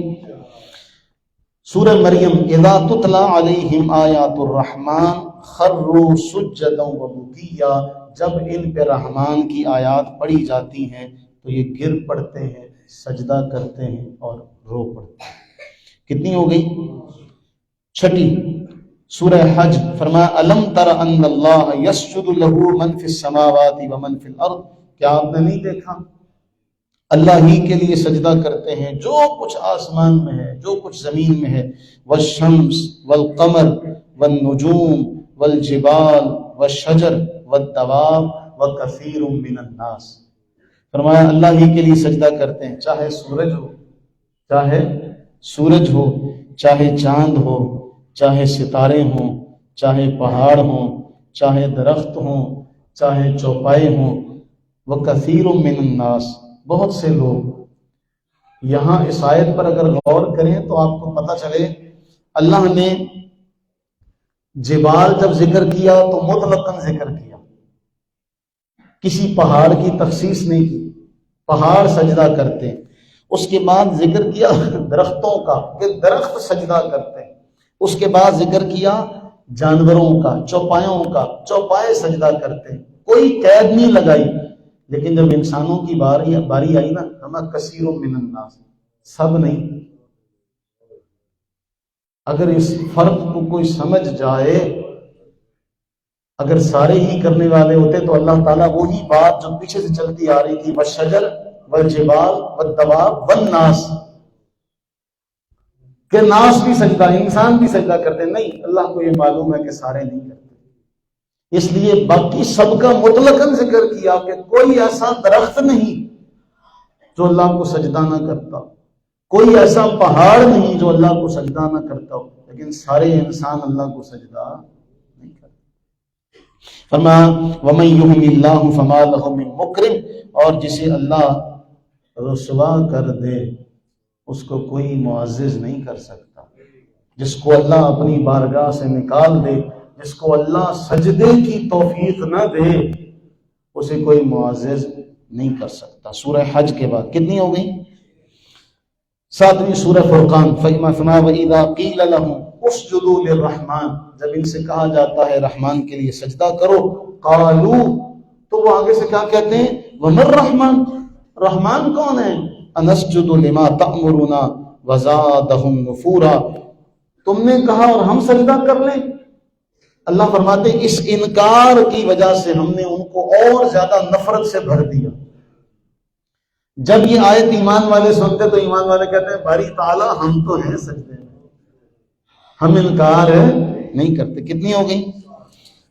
سورہ مریم اذا تتلا علیہم آیات الرحمن خروا سجدا وبکیا، جب ان پہ رحمان کی آیات پڑھی جاتی ہیں تو یہ گر پڑتے ہیں، سجدہ کرتے ہیں اور رو پڑتے ہیں۔ کتنی ہو گئی؟ چھٹی سورہ حج فرمایا الم تر ان اللہ یسجد لہ من فی السماوات ومن فی الارض، کیا آپ نے نہیں دیکھا اللہ ہی کے لیے سجدہ کرتے ہیں جو کچھ آسمان میں ہے، جو کچھ زمین میں ہے، والشمس والقمر والنجوم والجبال والشجر والدواب وکثیر من الناس، فرمایا اللہ ہی کے لیے سجدہ کرتے ہیں، چاہے سورج ہو، چاہے سورج ہو، چاہے چاند ہو، چاہے ستارے ہوں، چاہے پہاڑ ہوں، چاہے درخت ہوں، چاہے چوپائے ہوں، وکثیر من الناس، بہت سے لوگ۔ یہاں اس آیت پر اگر غور کریں تو آپ کو پتہ چلے اللہ نے جبال جب ذکر کیا تو مطلقاً ذکر کیا، کسی پہاڑ کی تخصیص نہیں کی، پہاڑ سجدہ کرتے ہیں۔ اس کے بعد ذکر کیا درختوں کا کہ درخت سجدہ کرتے ہیں، اس کے بعد ذکر کیا جانوروں کا، چوپایوں کا، چوپائے سجدہ کرتے ہیں، کوئی قید نہیں لگائی۔ لیکن جب انسانوں کی باری آئی نا، ہمیں کثیر من الناس، سب نہیں۔ اگر اس فرق کو کوئی سمجھ جائے اگر سارے ہی کرنے والے ہوتے تو اللہ تعالیٰ وہی بات جو پیچھے سے چلتی آ رہی تھی والشجر والجبال والدواب والناس، کہ ناس بھی سجدہ، انسان بھی سجدہ کرتے، نہیں، اللہ کو یہ معلوم ہے کہ سارے نہیں کرتے، اس لیے باقی سب کا مطلقاً ذکر کیا کہ کوئی ایسا درخت نہیں جو اللہ کو سجدہ نہ کرتا، کوئی ایسا پہاڑ نہیں جو اللہ کو سجدہ نہ کرتا ہو، لیکن سارے انسان اللہ کو سجدہ نہیں کرتے۔ فرمایا وَمَن يُهِنِ اللَّهُ فَمَا لَهُ مِن مُكْرِمٍ، اور جسے اللہ رسوا کر دے اس کو کوئی معزز نہیں کر سکتا، جس کو اللہ اپنی بارگاہ سے نکال دے، جس کو اللہ سجدے کی توفیق نہ دے، اسے کوئی معزز نہیں کر سکتا۔ سورہ حج کے بعد کتنی ہو گئی؟ 7ویں سورہ فرقان۔ وَإِذَا قِيلَ لَهُمْ اسْجُدُوا لِلرَّحْمَنِ، جب ان سے کہا جاتا ہے رحمان کے لیے سجدہ کرو، قالوا، تو وہ آگے سے کیا کہتے ہیں؟ وَمَا الرَّحْمَنُ، رحمان کون ہے؟ أَنَسْجُدُ لِمَا تَأْمُرُنَا وَزَادَهُمْ نُفُورًا، تم نے کہا اور ہم سجدہ کر لیں؟ اللہ فرماتے ہیں اس انکار کی وجہ سے ہم نے ان کو اور زیادہ نفرت سے بھر دیا۔ جب یہ آیت ایمان والے سنتے تو ایمان والے کہتے ہیں باری تعالیٰ ہم تو ہیں سجدے میں، ہم انکار نہیں کرتے۔ کتنی ہو گئی؟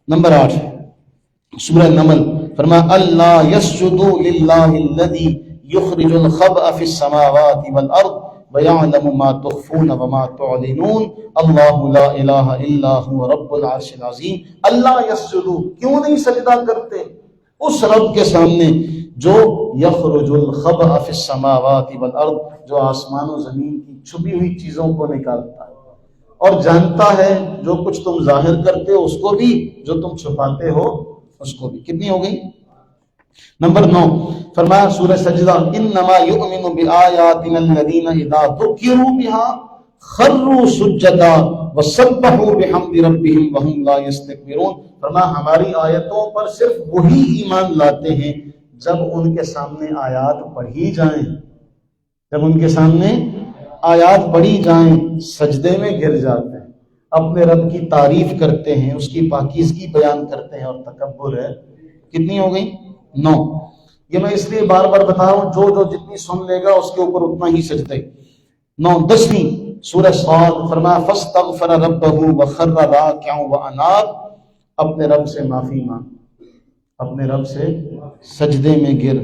نمبر 8 سورہ نمل۔ فرمایا اللہ یسجدوا للہ الذی یخرج الخبأ فی السماوات والارض وَيَعْلَمُ مَا تُخْفُونَ وَمَا تُعْلِنُونَ اللَّهُ لَا إِلَٰهَ إِلَّا هُوَ رَبُّ الْعَرْشِ الْعَظِيمِ۔ اللہ یسجدوا، کیوں نہیں سجدہ کرتے اس رب کے سامنے جو یخرج الخبأ فی السماوات والارض، جو آسمان و زمین کی چھپی ہوئی چیزوں کو نکالتا ہے اور جانتا ہے جو کچھ تم ظاہر کرتے ہو اس کو بھی، جو تم چھپاتے ہو اس کو بھی۔ کتنی ہو گئی؟ نمبر 9 فرمایا سورہ سجدہ انما یؤمن بآیاتنا الذین اذا ذکروا بها خروا سجدا وسبحوا بحمد ربهم وهم لا یستکبرون۔ فرمایا ہماری آیتوں پر صرف وہی ایمان لاتے ہیں جب ان کے سامنے آیات پڑھی جائیں، جب ان کے سامنے آیات پڑھی جائیں سجدے میں گر جاتے ہیں، اپنے رب کی تعریف کرتے ہیں، اس کی پاکیزگی بیان کرتے ہیں اور تکبر ہے۔ کتنی ہو گئی؟ 9۔ یہ میں اس لیے بار بار بتا رہا ہوں، جو جتنی سن لے گا اس کے اوپر اتنا ہی سجدے۔ 9۔ 10ویں سورہ صاد۔ فرمایا فاستغفر ربہ وخر راکعا واناب، اپنے رب سے معافی مانگ، اپنے رب سے سجدے میں گر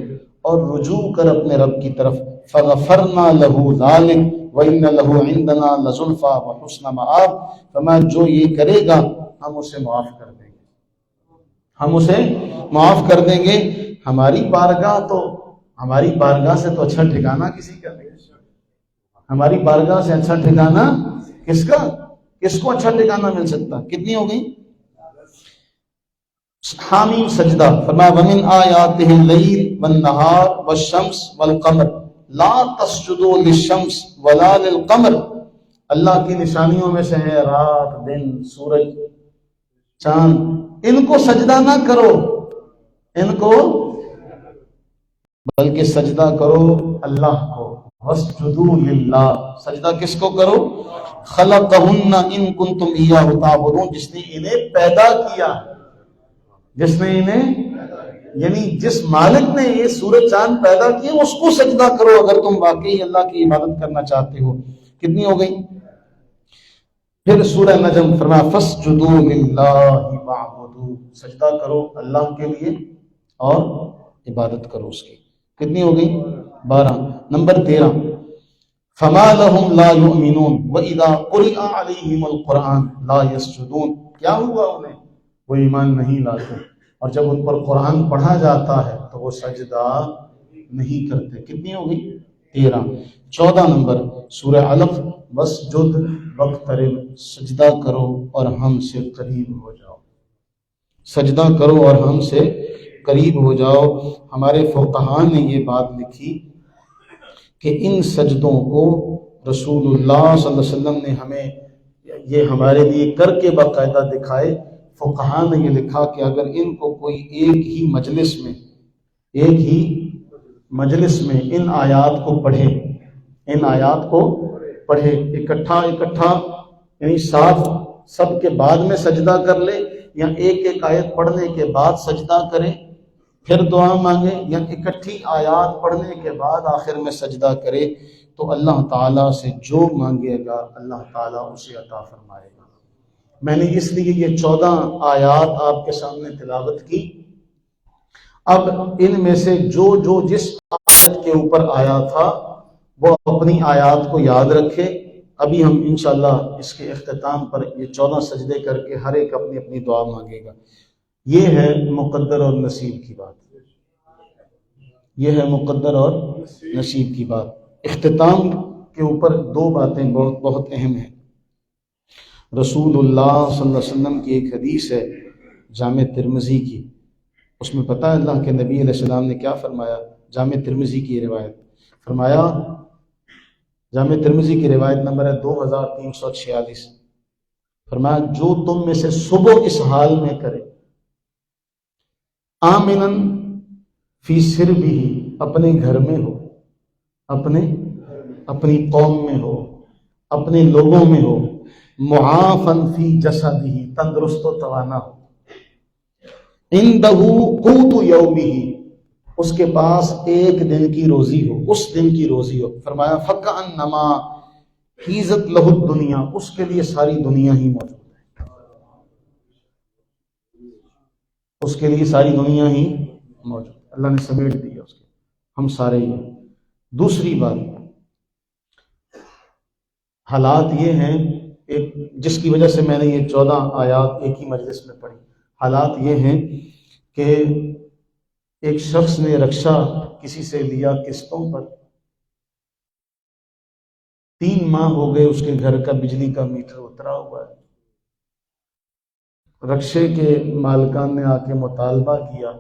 اور رجوع کر اپنے رب کی طرف۔ فغفرنا لہ ذلک وان لہ عندنا لزلفی وحسن مآب۔ فرمایا جو یہ کرے گا ہم اسے معاف کر دیں گے، ہم اسے معاف کر دیں گے۔ ہماری بارگاہ سے تو اچھا ٹھکانہ کسی کا نہیں، ہماری بارگاہ سے اچھا ٹھکانہ کس کا؟ کس کو اچھا ٹھکانہ مل سکتا؟ کتنی ہو گئی؟ حامیم سجدہ۔ فرمایا ومن آیاتہ اللیل والنہار والشمس والقمر لا تسجدوا للشمس ولا للقمر، اللہ کی نشانیوں میں سے ہے رات، دن، سورج، چاند، ان کو سجدہ نہ کرو، ان کو بلکہ سجدہ کرو اللہ کو۔ واسجدوا للہ، سجدہ کس کو کرو؟ خلقہن ان کنتم ایاہ تعبدون، جس نے انہیں پیدا کیا، جس نے انہیں، یعنی جس مالک نے یہ سورج چاند پیدا کیے اس کو سجدہ کرو اگر تم واقعی اللہ کی عبادت کرنا چاہتے ہو۔ کتنی ہو گئی؟ پھر سورہ نجم۔ فرمایا فاسجدوا للہ واعبدوا، سجدہ کرو اللہ کے لیے اور عبادت کرو اس کی۔ کتنی ہو گئی؟ 12۔ نمبر 13 فما لهم لا يؤمنون واذا قرئ عليهم القرآن لا يسجدون، کیا ہوا انہیں؟ وہ ایمان نہیں لاتے اور جب ان پر قرآن پڑھا جاتا ہے تو وہ سجدہ نہیں کرتے۔ کتنی ہو گئی؟ 13۔ 14 نمبر سورہ علق واسجد واقترب، سجدہ کرو اور ہم سے قریب ہو جاؤ، سجدہ کرو اور ہم سے قریب ہو جاؤ۔ ہمارے فقہاء نے یہ بات لکھی کہ ان سجدوں کو رسول اللہ صلی اللہ علیہ وسلم نے ہمیں یہ ہمارے لیے کر کے باقاعدہ دکھائے۔ فقہاء نے یہ لکھا کہ اگر ان کو کوئی ایک ہی مجلس میں ان آیات کو پڑھے، ان آیات کو پڑھے اکٹھا، یعنی ساتھ سب کے بعد میں سجدہ کر لے یا ایک ایک آیت پڑھنے کے بعد سجدہ کرے پھر دعا مانگے، یا اکٹھی آیات پڑھنے کے بعد آخر میں سجدہ کرے، تو اللہ تعالیٰ سے جو مانگے گا اللہ تعالیٰ اسے عطا فرمائے گا۔ میں نے اس لیے یہ 14 آیات آپ کے سامنے تلاوت کی۔ اب ان میں سے جو جس آیت کے اوپر آیا تھا وہ اپنی آیات کو یاد رکھے۔ ابھی ہم انشاءاللہ اس کے اختتام پر یہ 14 سجدے کر کے ہر ایک اپنی اپنی دعا مانگے گا۔ یہ ہے مقدر اور نصیب کی بات، یہ ہے مقدر اور نصیب کی بات۔ اختتام کے اوپر 2 باتیں بہت اہم ہیں۔ رسول اللہ صلی اللہ علیہ وسلم کی ایک حدیث ہے جامع ترمذی کی، اس میں پتہ ہے اللہ کے نبی علیہ السلام نے کیا فرمایا؟ جامع ترمذی کی روایت فرمایا، جامع ترمذی کی روایت نمبر ہے 2346، فرمایا جو تم میں سے صبح اس حال میں کرے، آمنن فی سربہ، اپنے گھر میں ہو، اپنی قوم میں ہو، اپنے لوگوں میں ہو، معافن فی جسدہ، تندرست و توانا ہو، عندہ قوت یومہ، اس کے پاس ایک دن کی روزی ہو، اس دن کی روزی ہو، فرمایا فکأنما حیزت لہ الدنیا، اس کے لیے ساری دنیا ہی موجود ہے، اس کے لیے ساری دنیا ہی موجود، اللہ نے سمیٹ دیا اس کے، ہم سارے ہی ہیں۔ دوسری بات، حالات یہ ہیں، ایک جس کی وجہ سے میں نے یہ 14 آیات ایک ہی مجلس میں پڑھی، حالات یہ ہیں کہ ایک شخص نے رکشہ کسی سے لیا قسطوں پر، 3 ماہ ہو گئے اس کے گھر کا بجلی کا میٹر اترا ہوا ہے۔ رکشے کے مالکان نے آ کے مطالبہ کیا،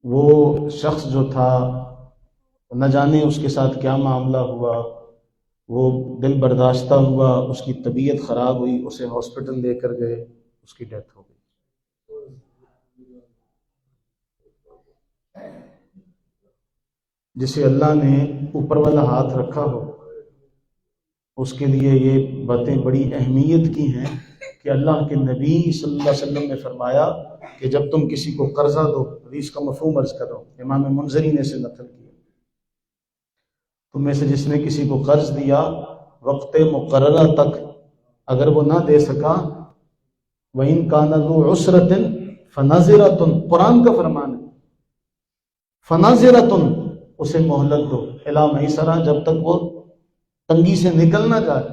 وہ شخص جو تھا نہ جانے اس کے ساتھ کیا معاملہ ہوا، وہ دل برداشتہ ہوا، اس کی طبیعت خراب ہوئی، اسے ہاسپٹل لے کر گئے، اس کی ڈیتھ ہو گئی۔ جسے اللہ نے اوپر والا ہاتھ رکھا ہو اس کے لیے یہ باتیں بڑی اہمیت کی ہیں کہ اللہ کے نبی صلی اللہ علیہ وسلم نے فرمایا کہ جب تم کسی کو قرضہ دو، حدیث کا مفہوم عرض کر رہا ہوں، امام منذری نے اسے نقل کیا، تم میں سے جس نے کسی کو قرض دیا وقت مقررہ تک اگر وہ نہ دے سکا، وَإِن كَانَ ذُو عُسْرَةٍ فَنَظِرَةٌ، قرآن کا فرمان ہے، فَنَظِرَةٌ، اسے مہلت دو، اِلیٰ مَیسَرَہ، جب تک وہ تنگی سے نکل نہ جائے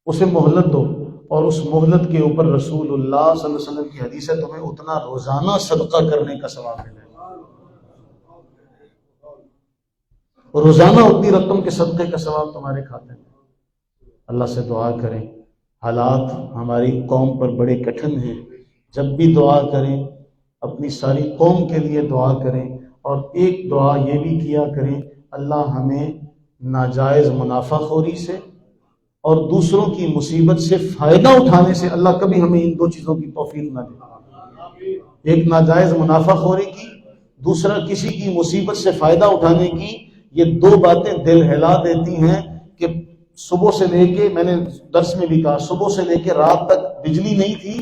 اسے مہلت دو، اور اس مہلت کے اوپر رسول اللہ صلی اللہ علیہ وسلم کی حدیث ہے تمہیں اتنا روزانہ صدقہ کرنے کا ثواب ملے گا، روزانہ اتنی رقم کے صدقے کا ثواب تمہارے کھاتے میں۔ اللہ سے دعا کریں، حالات ہماری قوم پر بڑے کٹھن ہیں، جب بھی دعا کریں اپنی ساری قوم کے لیے دعا کریں، اور ایک دعا یہ بھی کیا کریں اللہ ہمیں ناجائز منافع خوری سے اور دوسروں کی مصیبت سے فائدہ اٹھانے سے اللہ کبھی ہمیں ان 2 چیزوں کی توفیق نہ دے، ایک ناجائز منافع خوری کی، دوسرا کسی کی مصیبت سے فائدہ اٹھانے کی۔ یہ 2 باتیں دل ہلا دیتی ہیں کہ صبح سے لے کے، میں نے درس میں بھی کہا، صبح سے لے کے رات تک بجلی نہیں تھی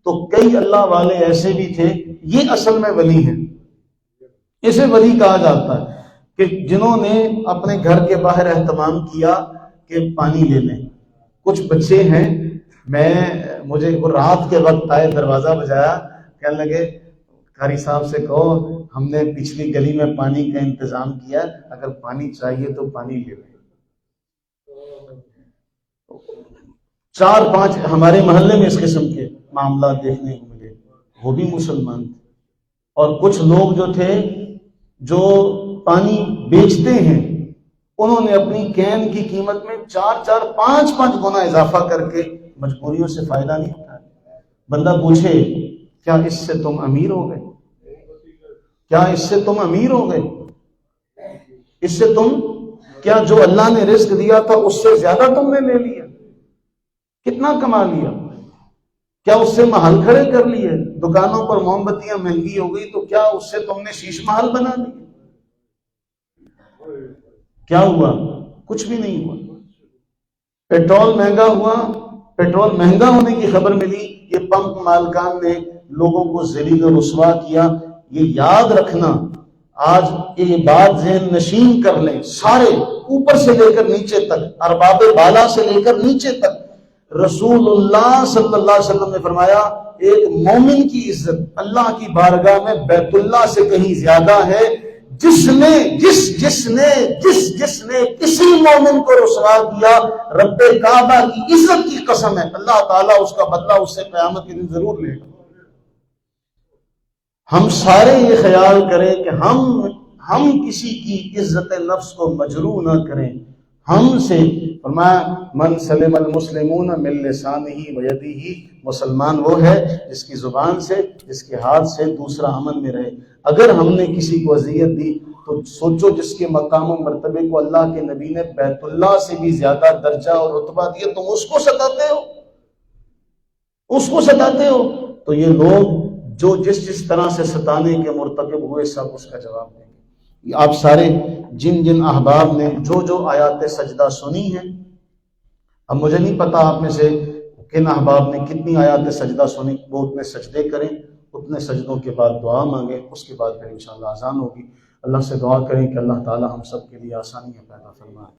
تو کئی اللہ والے ایسے بھی تھے، یہ اصل میں ولی ہیں، اسے ولی کہا جاتا ہے کہ جنہوں نے اپنے گھر کے باہر اہتمام کیا کہ پانی لے لیں۔ کچھ بچے ہیں، مجھے وہ رات کے وقت آئے، دروازہ بجایا، کہنے لگے قاری صاحب سے کہو ہم نے پچھلی گلی میں پانی کا انتظام کیا، اگر پانی چاہیے تو پانی لے لیں۔ 4-5 ہمارے محلے میں اس قسم کے معاملات دیکھنے کو ملے، وہ بھی مسلمان تھے۔ اور کچھ لوگ جو تھے جو پانی بیچتے ہیں، انہوں نے اپنی کین کی قیمت میں 4-4 5-5 گنا اضافہ کر کے مجبوریوں سے فائدہ نہیں اٹھایا۔ بندہ پوچھے کیا اس سے تم امیر ہو گئے؟ کیا اس سے تم امیر ہو گئے؟ اس سے تم کیا جو اللہ نے رزق دیا تھا اس سے زیادہ تم نے لے لیا؟ کتنا کما لیا؟ کیا اس سے محل کھڑے کر لیے؟ دکانوں پر موم بتیاں مہنگی ہو گئی تو کیا اس سے تم نے شیش محل بنا لیے؟ کیا ہوا؟ کچھ بھی نہیں ہوا۔ پیٹرول مہنگا ہوا پیٹرول مہنگا ہونے کی خبر ملی، یہ پمپ مالکان نے لوگوں کو ذلیل و رسوا کیا۔ یہ یاد رکھنا، آج یہ بات ذہن نشین کر لیں سارے، اوپر سے لے کر نیچے تک، ارباب بالا سے لے کر نیچے تک، رسول اللہ صلی اللہ علیہ وسلم نے فرمایا ایک مومن کی عزت اللہ کی بارگاہ میں بیت اللہ سے کہیں زیادہ ہے۔ جس نے کسی مومن کو رسوا کیا، رب کعبہ کی عزت کی قسم ہے، اللہ تعالیٰ اس کا بدلہ اس سے قیامت کے دن ضرور لے گا۔ ہم سارے یہ خیال کریں کہ ہم کسی کی عزت نفس کو مجروح نہ کریں۔ ہم سے فرمایا من سلم المسلمون من لسانہ ویدہ، مسلمان وہ ہے جس کی زبان سے، جس کے ہاتھ سے دوسرا امن میں رہے۔ اگر ہم نے کسی کو اذیت دی تو سوچو جس کے مقام و مرتبے کو اللہ کے نبی نے بیت اللہ سے بھی زیادہ درجہ اور رتبہ دیا، تم اس کو ستاتے ہو۔ تو یہ لوگ جو جس طرح سے ستانے کے مرتکب ہوئے، سب اس کا جواب دیں گے۔ آپ سارے جن احباب نے جو آیات سجدہ سنی ہیں، اب مجھے نہیں پتا آپ میں سے کن احباب نے کتنی آیات سجدہ سنی، وہ اتنے سجدے کریں، اتنے سجدوں کے بعد دعا مانگیں، اس کے بعد پھر انشاءاللہ اذان ہوگی۔ اللہ سے دعا کریں کہ اللہ تعالی ہم سب کے لیے آسانیاں پیدا فرمائے۔